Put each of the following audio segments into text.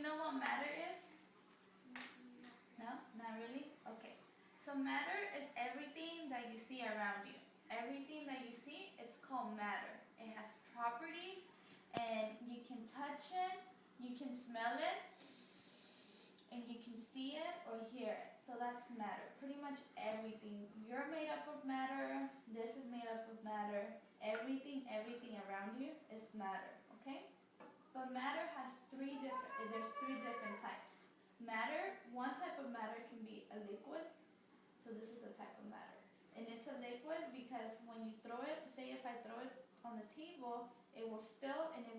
know what matter is? No? Not really? Okay. So matter is everything that you see around you. Everything that you see, it's called matter. It has properties, and you can touch it, you can smell it, and you can see it or hear it. So that's matter. Pretty much everything. You're made up of matter. This is made up of matter. Everything around you is matter. Okay? But matter has there's three different types. Matter, one type of matter can be a liquid. So this is a type of matter. And it's a liquid because when you throw it, say if I throw it on the table, it will spill and it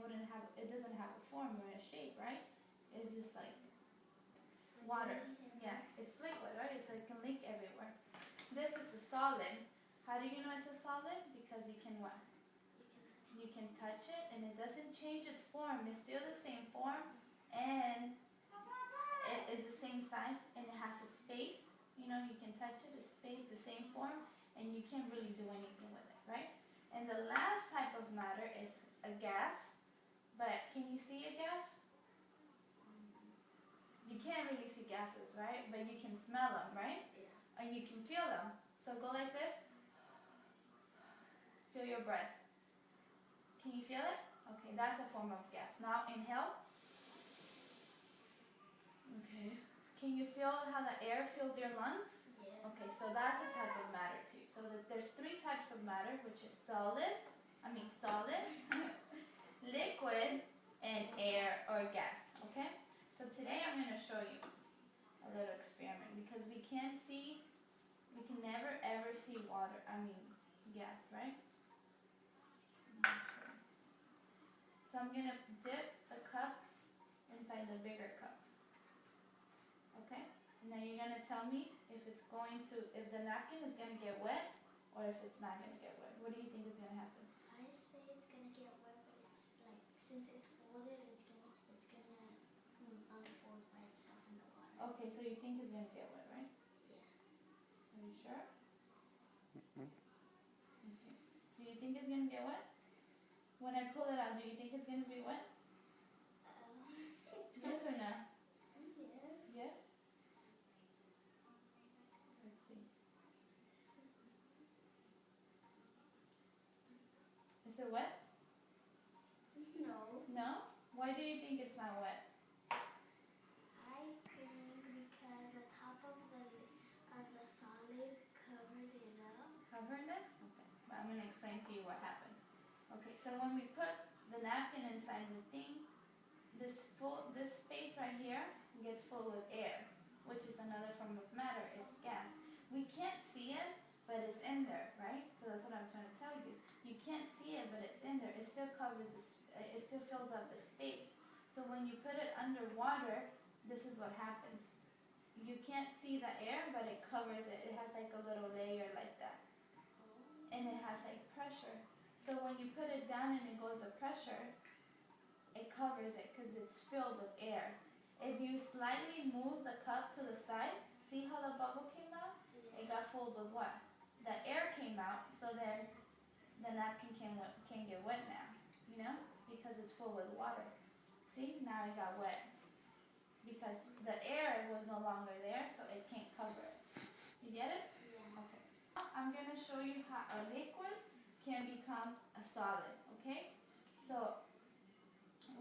doesn't have a form or a shape, right? It's just like water. Yeah, it's liquid, right? So it can leak everywhere. This is a solid. How do you know it's a solid? Because you can what? You can touch it and it doesn't change its form. It's still the same form and it is the same size and it has a space. You know, you can touch it, the space, the same form, and you can't really do anything with it, right? And the last type of matter is a gas. But can you see a gas? You can't really see gases, right? But you can smell them, right? Yeah. And you can feel them. So go like this. Feel your breath. Can you feel it? Okay, that's a form of gas. Now inhale. Okay. Can you feel how the air fills your lungs? Yeah. Okay, so that's a type of matter too. So there's three types of matter, which is solid, liquid, and air or gas. Okay? So today I'm going to show you a little experiment because we can never ever see gas, right? So I'm going to dip the cup inside the bigger cup. Okay? And now you're going to tell me if the napkin is going to get wet or if it's not going to get wet. What do you think is going to happen? I say it's going to get wet, but it's like, since it's folded, it's going to unfold by itself in the water. Okay, so you think it's going to get wet, right? Yeah. Are you sure? Okay. Do you think it's going to get wet? When I pull it out, do you think it's going to be wet? Yes or no? Yes. Yes? Let's see. Is it wet? No. No? Why do you think it's not wet? I think because the top of the solid covered it up. Covered it? Okay. But I'm going to explain to you what happened. Okay, so when we put the napkin inside the thing, this space right here gets full with air, which is another form of matter. It's gas. We can't see it, but it's in there, right? So that's what I'm trying to tell you. You can't see it, but it's in there. It still it still fills up the space. So when you put it underwater, this is what happens. You can't see the air, but it covers it. It has like a little layer like that. And it has like pressure. So when you put it down and it goes to pressure, it covers it because it's filled with air. If you slightly move the cup to the side, see how the bubble came out? Yeah. It got filled with what? The air came out, so then the napkin can get wet now, you know? Because it's full with water. See, now it got wet. Because the air was no longer there, so it can't cover it. You get it? Yeah. Okay. I'm going to show you how a liquid can become a solid, okay? So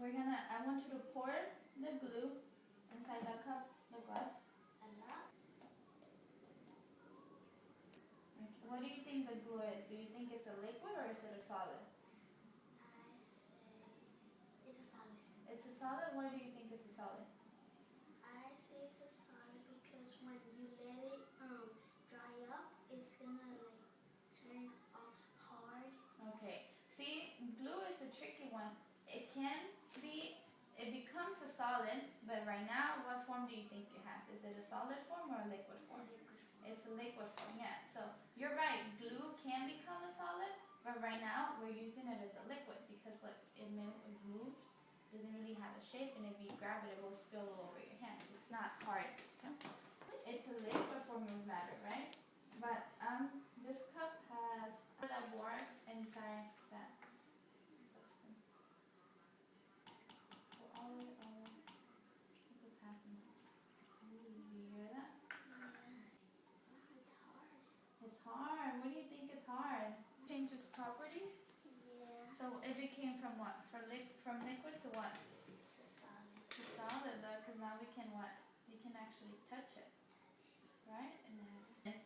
I want you to pour the glue inside the cup, the glass. Okay. What do you think the glue is? Do you think it's a liquid or is it a solid? I say it's a solid. It's a solid? Why do you think it's a solid? I say it's a solid because when you let it dry up, it's gonna like turn off hard. Okay. See, glue is a tricky one. It becomes a solid, but right now, what form do you think it has? Is it a solid form or a liquid form? It's a liquid form, yeah. So you're right, glue can become a solid, but right now we're using it as a liquid because look, it moves, doesn't really have a shape, and if you grab it, it will spill all over your hand. It's not hard. Okay? It's a liquid form of matter, right? But this cup has that works inside that substance. Go all the way over. came from what? From liquid to what? To solid. To solid, because now we can what? We can actually touch it, right? And then,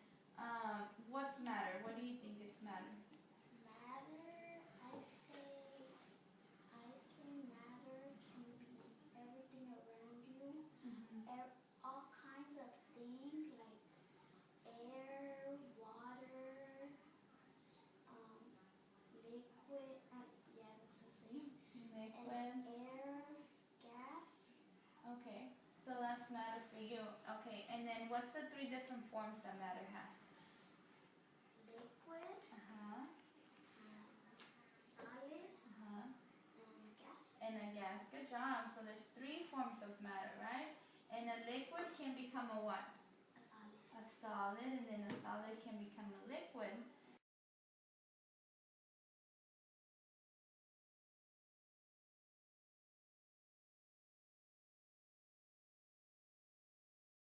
what's matter? What do you think it's matter? Matter, I say matter can be everything around you, all kinds of things like air, water, liquid, yeah, that's the same. Liquid. And air, gas. Okay, so that's matter for you. Okay, and then what's the three different forms that matter has? Liquid, solid, and gas. And a gas. Good job. So there's three forms of matter, right? And a liquid can become a what? A solid. A solid, and then a solid can become a